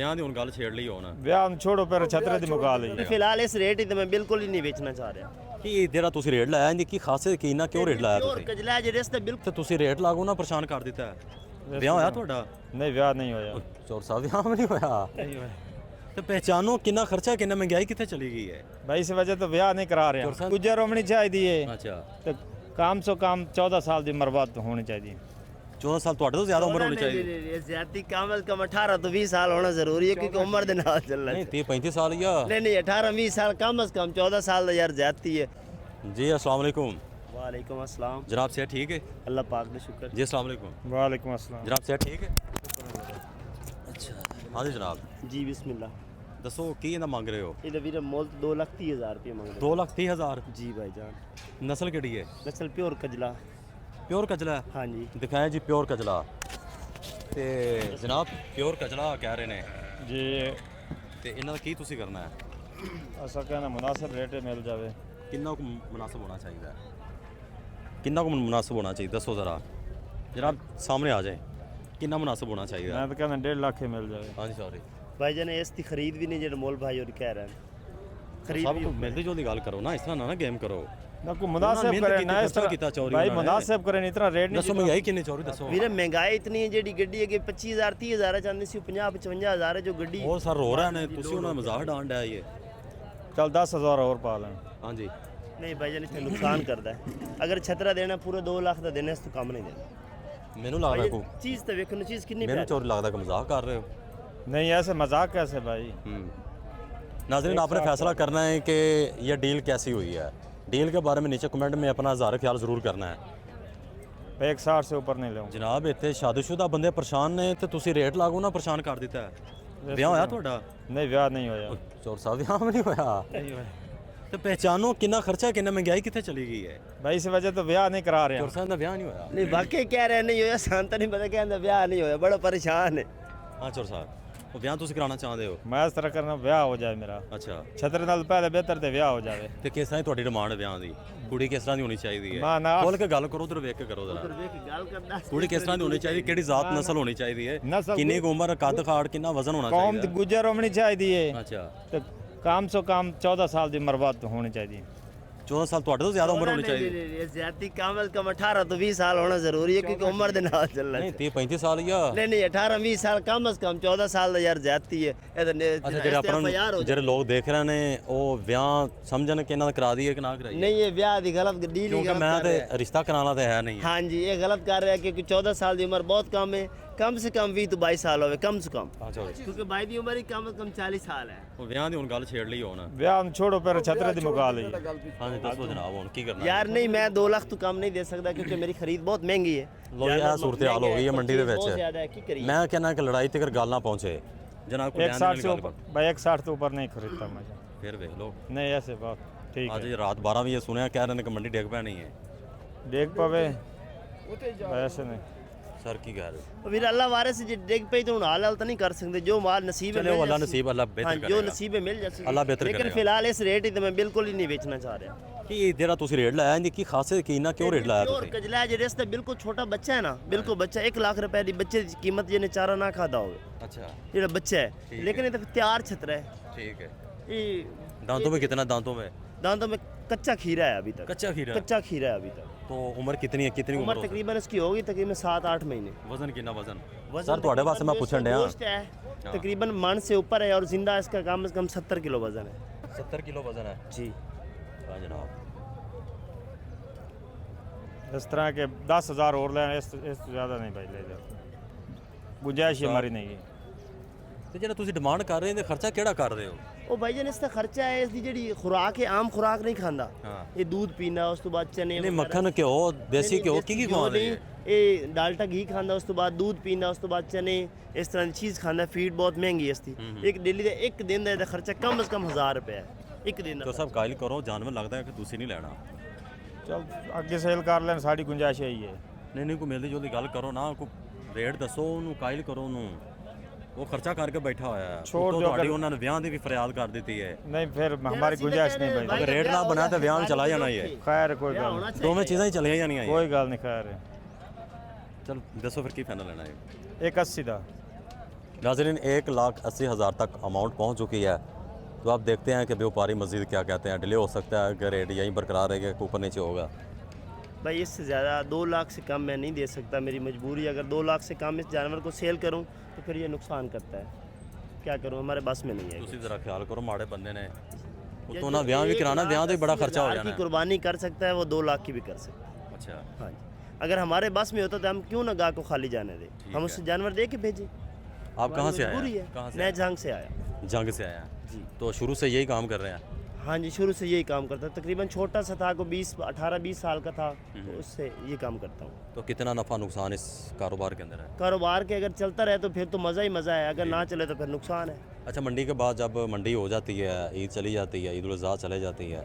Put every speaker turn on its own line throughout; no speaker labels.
ਵਿਆਹ ਦੀ ਹੁਣ ਗੱਲ ਛੇੜ ਲਈ ਹੁਣ
ਵਿਆਹ ਨੂੰ ਛੋੜੋ ਪਰ ਛਤਰੇ ਦੀ ਮੁਕਾ ਲਈ
ਫਿਲਹਾਲ ਇਸ ਰੇਟ ਹੀ ਤੇ ਮੈਂ ਬਿਲਕੁਲ ਹੀ ਨਹੀਂ ਵੇਚਣਾ ਚਾਹ ਰਿਹਾ।
ਕੀ ਜਿਹੜਾ ਤੁਸੀਂ ਰੇਟ ਲਾਇਆ ਇਹਦੀ ਕੀ ਖਾਸੀਅਤ ਕੀ ਨਾ ਕਿਉਂ ਰੇਟ ਲਾਇਆ ਤੁਸੀਂ
ਕਜਲਾ ਜਿਹੜੇ ਇਸ ਤੇ ਬਿਲਕੁਲ
ਤੇ ਤੁਸੀਂ ਰੇਟ ਲਾਗੋ ਨਾ ਪਰੇਸ਼ਾਨ ਕਰ ਦਿੱਤਾ ਹੈ। ਵਿਆਹ ਹੋਇਆ ਤੁਹਾਡਾ?
ਨਹੀਂ ਵਿਆਹ ਨਹੀਂ ਹੋਇਆ।
ਚੋਰ ਸਾਹਿਬ ਵਿਆਹ ਵੀ ਨਹੀਂ ਹੋਇਆ ਤੇ ਪਹਿਚਾਨੋ ਕਿੰਨਾ ਖਰਚਾ ਕਿੰਨਾ ਮਹਿੰਗਾਈ ਕਿੱਥੇ ਚਲੀ ਗਈ ਹੈ।
भाई इस वजह तो ब्याह नहीं करा रहे गुजर होनी चाहिए
ਅੱਛਾ
तो काम से काम 14 साल की उम्र बाद होनी चाहिए।
14 ਸਾਲ ਤੁਹਾਡੇ ਤੋਂ ਜ਼ਿਆਦਾ ਉਮਰ ਹੋਣੀ ਚਾਹੀਦੀ
ये ज्यादा कम अज कम 18 तो 20 साल होना जरूरी है क्योंकि उम्र दे नाल चलना
नहीं 30 35 साल या
नहीं 18 20 साल कम अज कम 14 साल यार ज्यादती है।
जी अस्सलाम वालेकुम।
वालेकुम अस्सलाम।
जनाब सेहत ठीक है?
अल्लाह पाक का शुक्र।
जी अस्सलाम वालेकुम।
वालेकुम अस्सलाम।
जनाब सेहत ठीक है? अच्छा हाँ जी जनाब
जी बिस्मिल्लाह।
दसो की ਇਹਦਾ ਮੰਗ ਰਹੇ ਹੋ?
ये वीर मोल 2,30,000 रुपये मांग रहे
2,30,000
जी भाईजान।
नस्ल ਕਿਹੜੀ ਹੈ?
नस्ल प्योर कजला।
ਪਿਓਰ ਕਜਲਾ ਹੈ?
हाँ जी
ਦਿਖਾਇਆ ਜੀ ਪਿਓਰ ਕਜਲਾ ਤੇ ਜਨਾਬ ਪਿਓਰ ਕਜਲਾ ਕਹਿ ਰਹੇ ਨੇ
जी
ਤੇ ਇਹਨਾਂ ਦਾ ਕੀ ਤੁਸੀਂ ਕਰਨਾ ਹੈ?
ऐसा कहना मुनासिब रेट मिल जाए।
ਕਿੰਨਾ ਕੁ ਮੁਨਾਸਬ ਹੋਣਾ ਚਾਹੀਦਾ ਹੈ? ਕਿੰਨਾ ਕੁ ਮੁਨਾਸਬ ਹੋਣਾ ਚਾਹੀਦਾ ਦੱਸੋ ਜ਼ਰਾ ਜਨਾਬ ਸਾਹਮਣੇ ਆ ਜਾਏ ਕਿੰਨਾ ਮੁਨਾਸਬ ਹੋਣਾ ਚਾਹੀਦਾ?
मैं तो कहना 1.5 लाख ही मिल जाए।
ਹਾਂਜੀ ਸੌਰੀ
भाईजान इसकी खरीद भी नहीं जो मोल भाई और कह रहे हैं खरीद
ਸਭ
भी
ਤੋਂ ਮਿਲਦੀ ਜੁਲਦੀ ਗੱਲ ਕਰੋ ਨਾ ਇਸ ਤਰ੍ਹਾਂ ਨਾ ਗੇਮ ਕਰੋ।
ना को मुनासिब
मेहनत
करे
की
ना
थी,
इस
खर्चा
तरह
कितना चोरी
भाई
उन्होंने।
मुनासिब करे इतना रेट
ਦੱਸੋ
नहीं।
ਮਹਿੰਗਾਈ ਕਿੰਨੀ ਚੋਰੀ ਦੱਸੋ
ਵੀਰੇ ਮਹਿੰਗਾਈ ਇਤਨੀ ਹੈ ਜਿਹੜੀ ਗੱਡੀ ਹੈਗੀ 25,000 30,000 ਚਾਹੁੰਦੇ ਸੀ 50 55,000 ਹੈ ਜੋ ਗੱਡੀ
ਹੋਰ ਸਰ ਰੋ ਰਹੇ ਨੇ ਤੁਸੀਂ ਉਹਨਾਂ ਦਾ ਮਜ਼ਾਕ ਡਾਂਡ ਡਿਆ ਇਹ
चल 10,000 और पा लें।
ਹਾਂਜੀ
ਨਹੀਂ ਭਾਈਜਾਨ ਇਸ ਤੇ ਨੁਕਸਾਨ ਕਰਦਾ ਹੈ। ਅਗਰ ਛਤਰਾ ਦੇਣਾ ਪੂਰੇ 2 ਲੱਖ ਦਾ ਦੇਣਾ ਇਸ ਤੋਂ ਕੰਮ ਨਹੀਂ ਦੇਣਾ।
ਮੈਨੂੰ ਲੱਗਦਾ ਕੋ
ਚੀਜ਼ ਤੇ ਵੇਖੋ ਚੀਜ਼ ਕਿੰਨੀ
ਮੈਨੂੰ ਚੋਰੀ ਲੱਗਦਾ ਕਿ ਮਜ਼ਾਕ ਕਰ ਰਹੇ ਹੋ।
नहीं ऐसे मजाक कैसे भाई।
नाज़रीन आपने फैसला करना है कि यह डील कैसी हुई है। डील के बारे में नीचे कमेंट में अपना ज़ाहिर ख्याल ज़रूर करना है।
160 से ऊपर नहीं लूँगा।
जनाब इतने शादीशुदा बंदे परेशान ने तो तुसी रेट लागो ना परेशान कर दिता है। ਵਿਆਹ ਹੋਇਆ ਤੁਹਾਡਾ?
नहीं ब्याह नहीं होया।
ਚੋਰ ਸਾਹਿਬ ਵਿਆਹ ਵੀ ਨਹੀਂ ਹੋਇਆ ਤੇ ਪਹਿਚਾਨੋ ਕਿੰਨਾ ਖਰਚਾ ਕਿੰਨਾ ਮਹਿੰਗਾਈ ਕਿੱਥੇ ਚਲੀ ਗਈ ਹੈ।
भाई इस वजह तो ब्याह नहीं करा रहे।
ਚੋਰ ਸਾਹਿਬ ਦਾ ਵਿਆਹ ਨਹੀਂ ਹੋਇਆ?
ਨਹੀਂ ਵਾਕਈ ਕਹਿ ਰਹੇ ਨਹੀਂ ਹੋਇਆ ਸਾਨੂੰ ਤਾਂ ਨਹੀਂ ਪਤਾ ਕਹਿੰਦਾ ਵਿਆਹ ਨਹੀਂ ਹੋਇਆ ਬੜਾ ਪਰੇਸ਼ਾਨ ਹੈ।
ਹਾਂ ਚੋਰ ਸਾਹਿਬ ਉਹ ਵਿਆਹ ਤੁਸੀਂ ਕਰਾਉਣਾ ਚਾਹੁੰਦੇ ਹੋ?
मैं इस तरह करना ब्याह हो जाए मेरा।
ਅੱਛਾ
छतरे नाल पहले बेहतर ते ब्याह हो जाए।
ਤੇ ਕਿਸ ਤਰ੍ਹਾਂ ਦੀ ਤੁਹਾਡੀ ਡਿਮਾਂਡ ਹੈ ਵਿਆਹ ਦੀ? ਕੁੜੀ ਕਿਸ ਤਰ੍ਹਾਂ ਦੀ ਹੋਣੀ ਚਾਹੀਦੀ ਹੈ?
ਨਾ, ਨਾ।
ਖੋਲ ਕੇ ਗੱਲ ਕਰੋ ਉਧਰ ਵੇਖ ਕੇ ਕਰੋ ਜ਼ਰਾ।
ਵੇਖ ਗੱਲ ਕਰਦਾ
ਕੁੜੀ ਕਿਸ ਤਰ੍ਹਾਂ ਦੀ ਹੋਣੀ ਚਾਹੀਦੀ? ਕਿਹੜੀ ਜ਼ਾਤ ਨਸਲ ਹੋਣੀ ਚਾਹੀਦੀ ਹੈ?
ਨਸਲ
ਕਿੰਨੀ ਕੁ ਉਮਰ ਕੱਦ ਖਾੜ ਕਿੰਨਾ ਵਜ਼ਨ ਹੋਣਾ
कौम
ਚਾਹੀਦਾ?
गुजर होनी चाहिए
ਅੱਛਾ
तो काम से काम 14 साल की उम्र बाद होनी चाहिए।
14 ਸਾਲ ਤੁਹਾਡੇ ਤੋਂ ਜ਼ਿਆਦਾ ਉਮਰ ਹੋਣੀ ਚਾਹੀਦੀ?
ये ज्यादा कम अज कम 18 तो 20 साल होना जरूरी है क्योंकि उम्र दे नाल चलना
ਨਹੀਂ 30 35 ਸਾਲ ਜਾਂ
नहीं 18 20 साल कम अज कम 14 साल ਦਾ ਯਾਰ ਜ਼ਿਆਦਤੀ ਹੈ ਇਹ
ਅੱਛਾ ਜਿਹੜੇ ਆਪਾਂ ਜਿਹੜੇ ਲੋਕ ਦੇਖ ਰਹੇ ਨੇ ਉਹ ਵਿਆਹ ਸਮਝਣ ਕਿ ਇਹਨਾਂ ਦਾ ਕਰਾ ਦਈਏ ਕਿ ਨਾ ਕਰਾਈਏ?
ਨਹੀਂ ਇਹ ਵਿਆਹ ਦੀ ਗਲਤ ਡੀਲ ਹੀ
ਕਿਉਂਕਿ ਮੈਂ ਤੇ ਰਿਸ਼ਤਾ ਕਰਾਉਣ ਵਾਲਾ ਤੇ ਹੈ ਨਹੀਂ।
हाँ जी ये गलत कर रहा है क्योंकि 14 साल की उम्र बहुत कम है कम से कम 20 तो 22 साल होवे कम से कम
ਅੱਛਾ
क्योंकि भाई की उम्र ही कम से कम 40 साल है।
ਉਹ ਵਿਆਹ ਦੀ ਹੁਣ ਗੱਲ ਛੇੜ ਲਈ ਹੁਣ।
ब्याह ਨੂੰ छोड़ो पर छतरे ਦੀ मुका ਲਈ।
ਹਾਂਜੀ ਦੱਸੋ ਜਨਾਬ ਹੁਣ ਕੀ ਕਰਨਾ?
यार नहीं मैं 2 लाख तो कम नहीं दे सकता क्योंकि मेरी खरीद बहुत महंगी है।
ਲੋ ਜੀ ਇਹ ਸੂਰਤ ਹਾਲ ਹੋ ਗਈ ਹੈ ਮੰਡੀ ਦੇ
बहुत
ਵਿੱਚ।
ज्यादा है की करिए।
ਮੈਂ ਕਹਿੰਦਾ ਕਿ ਲੜਾਈ ਤੱਕ ਗੱਲ ਨਾ ਪਹੁੰਚੇ ਜਨਾਬ ਕੋਈ
160 से
ਗੱਲ
ऊपर भाई 160 से ऊपर नहीं खरीदता मैं।
ਫਿਰ ਵੇਖ ਲਓ
नहीं ऐसे बात ठीक
ਅੱਜ
है।
ਰਾਤ 12 ਵਜੇ ਸੁਣਿਆ ਕਹਿ ਰਹੇ ਨੇ ਕਿ ਮੰਡੀ ਡਿੱਗ ਪੈਣੀ ਹੈ।
देख पावे ऐसे नहीं।
ਸਰ ਕੀ ਕਹਿ ਰਹੇ ਹੋ?
ਵੀਰ ਅੱਲਾ ਵਾਰਿਸ ਜੇ ਡਿੱਗ ਪਈ ਤਾਂ ਹੁਣ ਹਾਲ ਤਾਂ ਨਹੀਂ ਕਰ ਸਕਦੇ ਜੋ ਮਾਲ ਨਸੀਬ ਹੈ
ਚਲੋ ਅੱਲਾ ਨਸੀਬ ਅੱਲਾ
हाँ
ਬਿਹਤਰ
जो
ਕਰੇਗਾ।
नसीब है मिल जाए
अल्लाह बेहतर
लेकिन
करेगा।
फिलहाल इस रेट ही तो मैं बिल्कुल ही नहीं बेचना चाह रहा।
ਕੀ ਜਿਹੜਾ ਤੁਸੀਂ ਰੇਟ ਲਾਇਆ ਇਹਦੀ ਕੀ ਖਾਸੀਅਤ ਕੀ ਨਾ ਕਿਉਂ ਰੇਟ ਲਾਇਆ
प्योर
ਤੁਸੀਂ?
कजला है जिस बिल्कुल छोटा बच्चा है ना बिल्कुल बच्चा 1 लाख रुपए की बच्चे की कीमत जिन्हें चारा ना खाता हो
अच्छा
जो बच्चा है
ठीक
लेकिन ये तो तैयार छतरा है
ठीक है।
ये
दांतों में कितना दांतों में?
दांतों में कच्चा खीरा है अभी तक
कच्चा खीरा?
कच्चा खीरा है अभी तक।
तो उम्र कितनी है? कितनी
उम्र
उम्र
तकरीबन इसकी होगी तकरीबन 7-8 महीने।
वजन कितना वजन?
वजन
सर ਤੁਹਾਡੇ ਵਾਸਤੇ ਮੈਂ ਪੁੱਛਣ ਡਿਆ।
गोश्त है तकरीबन मन से ऊपर है और जिंदा इसका कम से कम 70 किलो वजन है।
70 किलो वजन है
जी
हाँ जनाब।
इस तरह के 10,000 और लें इस ज़्यादा नहीं भाई ले जाओ गुंजाइश ही हमारी नहीं है।
ਤੇ ਜਿਹੜਾ ਤੁਸੀਂ ਡਿਮਾਂਡ ਕਰ ਰਹੇ ਹੋ ਤੇ ਖਰਚਾ ਕਿਹੜਾ ਕਰ ਰਹੇ ਹੋ?
ਉਹ ਭਾਈ ਜਾਨ ਇਸ ਦਾ ਖਰਚਾ ਹੈ ਇਸ ਦੀ ਜਿਹੜੀ ਖੁਰਾਕ ਹੈ ਆਮ ਖੁਰਾਕ ਨਹੀਂ ਖਾਂਦਾ।
ਹਾਂ।
ਇਹ दूध ਪੀਂਦਾ ਉਸ ਤੋਂ ਬਾਅਦ ਚਨੇ
ਨਹੀਂ ਮੱਖਣ ਘਿਓ ਦੇਸੀ ਘਿਓ ਕੀ ਖਵਾਉਂਦੇ ਹੈ?
ਇਹ ਡਾਲਟਾ ਘੀ ਖਾਂਦਾ ਉਸ ਤੋਂ ਬਾਅਦ दूध ਪੀਂਦਾ ਉਸ ਤੋਂ ਬਾਅਦ ਚਨੇ ਇਸ ਤਰ੍ਹਾਂ ਦੀ ਚੀਜ਼ ਖਾਂਦਾ। ਫੀਡ ਬਹੁਤ ਮਹਿੰਗੀ ਹੈ ਇਸ ਦੀ ਇੱਕ ਡੇਲੀ ਦਾ ਇੱਕ ਦਿਨ ਦਾ ਇਹਦਾ ਖਰਚਾ ਕਮ ਸੇ ਕਮ 1000 ਰੁਪਏ ਹੈ ਇੱਕ ਦਿਨ
तो
ਦਾ।
सब कायल करो जानवर लगता है कि दूसरी नहीं लेना।
चल अगे सेल कर लें साड़ी गुंजाइश यही है।
नहीं नहीं कोई मिलती जुलती गल करो ना कोई रेट दसो ਉਹਨੂੰ ਕਾਇਲ ਕਰੋ ਉਹਨੂੰ ਉਹ ਖਰਚਾ ਕਰਕੇ ਬੈਠਾ ਹੋਇਆ ਹੈ।
ਛੋੜ
ਉੱਤੋਂ
ਦਿਓ
ਤੁਹਾਡੀ
ਅਗਰ-
ਉਹਨਾਂ ਨੇ ਵਿਆਹ ਦੀ ਵੀ ਫਰਿਆਦ ਕਰ ਦਿੱਤੀ ਹੈ।
नहीं फिर हमारी गुंजाइश नहीं भाई।
अगर रेट ना बना तो ब्याह में चला जाना ही है।
खैर कोई गल नहीं,
ਦੋਵੇਂ ਚੀਜ਼ਾਂ ਹੀ ਚਲੀਆਂ ਜਾਣੀਆਂ ਹੈ।
कोई गल नहीं खैर।
ਚਲ ਦੱਸੋ ਫਿਰ ਕੀ ਫਾਈਨਲ ਲੈਣਾ ਹੈ?
180 ਦਾ
नाज़रीन 1,80,000 तक अमाउंट पहुंच चुकी है। तो आप देखते हैं कि व्यापारी मज़ीद क्या कहते हैं। डिले हो सकता है कि रेट यहीं बरकरार रहेगा, ऊपर नीचे होगा।
भाई इससे ज़्यादा 2 लाख से कम मैं नहीं दे सकता, मेरी मजबूरी है। अगर 2 लाख से कम इस जानवर को सेल करूं तो फिर ये नुकसान करता है, क्या करूं, हमारे बस में नहीं है।
ਤੁਸੀਂ ज़रा ख्याल करो माड़े बंदे ने तो ना ब्याह भी कराना, ब्याह तो भी बड़ा खर्चा हो
1,80,000
जाना
की
है।
कुर्बानी कर सकता है, वो 2 लाख की भी कर सकता है।
अच्छा,
हाँ जी, अगर हमारे बस में होता तो हम क्यों ना गाय को खाली जाने दें, हम उससे जानवर दे के भेजें।
आप कहाँ से आए
मजबूरी
हैं?
है।
कहाँ से
मैं
आए?
जंग से आया।
जंग से आया हैं।
जी
तो शुरू से यही काम कर रहे हैं?
हाँ जी, शुरू से यही काम करता, तकरीबन छोटा सा था, को 18-20 साल का था, तो उससे ये काम करता हूँ।
तो कितना नफ़ा नुकसान इस कारोबार के अंदर है?
कारोबार के अगर चलता रहे तो फिर तो मज़ा ही मज़ा है, अगर ना चले तो फिर नुकसान है।
अच्छा, मंडी के बाद जब मंडी हो जाती है, ईद चली जाती है, ईद उल अज़हा चले जाती है,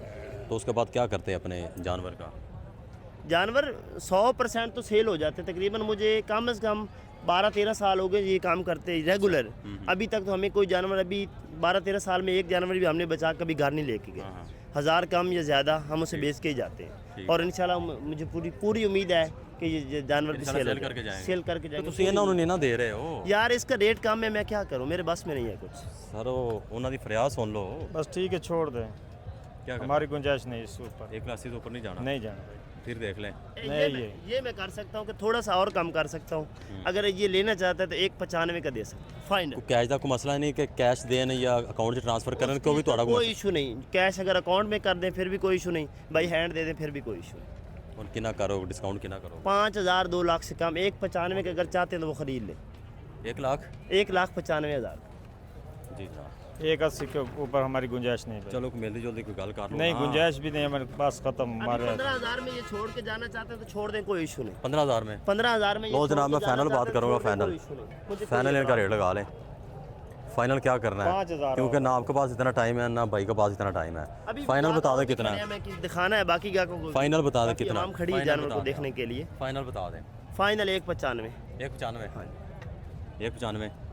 तो उसके बाद क्या करते हैं अपने जानवर का?
जानवर 100% तो सेल हो जाते, तकरीबन मुझे कम से कम 12-13 साल हो गए ये काम करते रेगुलर। अभी तक तो हमें कोई जानवर, अभी 12-13 साल में एक जानवर भी हमने बचा कभी घर नहीं लेके गए।
हाँ।
1000 कम या ज़्यादा हम उसे बेच के ही जाते
ठीक।
हैं, और इंशाल्लाह मुझे पूरी उम्मीद है कि ये जानवर भी
इंशाल्लाह
सेल
सेल करके जाएंगे।
सेल करके
तो
जाएंगे।
ਤੁਸੀਂ ਇਹਨਾਂ ਨੂੰ ਨਹੀਂ ਨਾ ਦੇ ਰਹੇ ਹੋ
यार इसका रेट कम है, मैं क्या करूँ, मेरे बस में नहीं है कुछ।
सर, ਉਹਨਾਂ ਦੀ ਫਰਿਆਦ ਸੁਣ ਲਓ।
बस ठीक है, छोड़ दें,
क्या करना?
हमारी गुंजाइश नहीं इसके ऊपर,
1,80,000 से ऊपर नहीं जाना।
नहीं जाना भाई।
फिर देख लें।
ये मैं कर सकता हूँ कि थोड़ा सा और कम कर सकता हूँ, अगर ये लेना चाहता है तो 195 का दे सकता हूँ फाइनल।
ਕੋਈ ਕੈਸ਼ ਦਾ ਕੋਈ ਮਸਲਾ ਨਹੀਂ ਕਿ ਕੈਸ਼ ਦੇਣ ਜਾਂ ਅਕਾਊਂਟ 'ਚ ਟ੍ਰਾਂਸਫਰ ਕਰਨ, ਕੋਈ ਵੀ ਤੁਹਾਡਾ
कोई
ਕੋਈ
इशू नहीं, कैश अगर अकाउंट में कर दें फिर भी कोई इशू नहीं, भाई हैंड दे दें फिर भी कोई इशू नहीं।
और कितना करो, डिस्काउंट कितना करो?
5,000 2 लाख से कम, 195 का अगर चाहते हैं तो वो खरीद ले।
1 लाख?
1,95,000।
जी जनाब।
1,80 के ऊपर हमारी गुंजाइश नहीं भाई।
चलो मिलती जुलती कोई गल कर लो।
नहीं,
हाँ।
गुंजाइश भी नहीं, हमारे पास खत्म। हमारे
15,000 में ये छोड़ के जाना चाहते हैं तो छोड़ दें, कोई इशू नहीं।
15,000 में?
15,000 में ये
लो
छोड़
जनाब,
के
मैं
जाना
फाइनल बात
चाहते हैं तो
करूंगा,
छोड़ दें,
फाइनल।
कोई issue नहीं। मुझे कोई
फाइनल इनका रेट लगा लें। फाइनल क्या करना है?
5,000
क्योंकि ना आपके पास इतना टाइम है ना भाई के पास इतना टाइम है।
अभी
फाइनल
बात
बता
और
दें
भी
कितना
खड़े
है?
हैं, मैं किसी दिखाना है बाकी क्या को
फाइनल बता दें
बाकी
कितना?
आवाम खड़ी है
फाइनल
जानवर
बता
को
दें
देखने
आप।
के लिए।
फाइनल बता दें।
फाइनल 195।
195? 195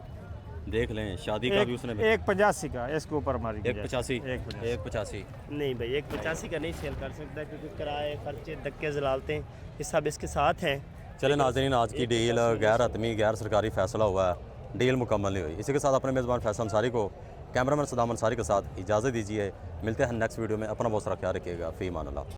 देख लें। शादी का भी उसने
1,85 का, इसके ऊपर हमारी
185?
1,85।
185?
नहीं भाई 185 का नहीं सेल कर सकता, क्योंकि किराए खर्चे धक्के जलालते हैं ये सब इसके साथ हैं।
चले नाज़रीन, आज की डील गैर हतमी गैर सरकारी फ़ैसला हुआ है, डील मुकम्मल नहीं हुई। इसी के साथ अपने मेज़बान फैसल अंसारी को, कैमरामैन सदाम अंसारी के साथ इजाज़त दीजिए। मिलते हैं नेक्स्ट वीडियो में। अपना बहुत सारा ख्याल रखिएगा। फ़ी मान अल्लाह।